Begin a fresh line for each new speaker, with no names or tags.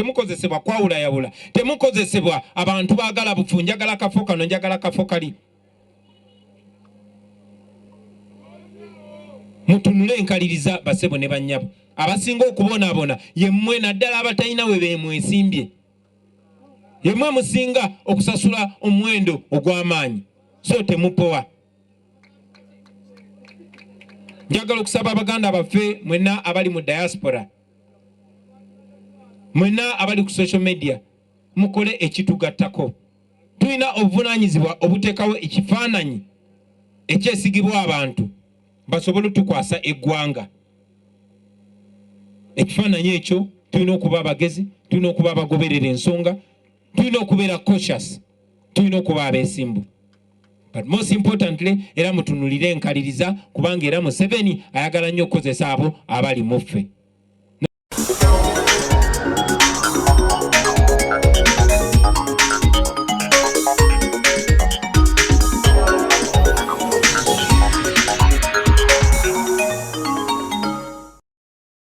temukozesebwa kwawulayawula, temukozesebwa abantu baagala bufu, njagala kafo kano njagala kafo kali. Mutunule enkaliriza basebo ne bannyabo. Abasinga okubonaabona yemmwe naddala abatalina we beemwesimbye. Yemmwe musinga okusasula omuwendo ogw'amaanyi, so temupowa. Njagala okusaba abaganda baffe mwenna abali mu diaspora, mwenna abali ku social media, mukole ekitugattako. Tulina obuvunaanyizibwa obuteekawo ekifaananyi ekyesigibwa abantu basobole tukwasa eggwanga. Ekifaananyi ekyo tulina okuba abagezi, tulina okuba abagoberera ensonga, tulina okubeera cautious, tulina okuba abeesimbu. But most importantly, era mutunulire enkaliriza kubanga era Museveni ayagala nnyo okukozesa abo abali muffe.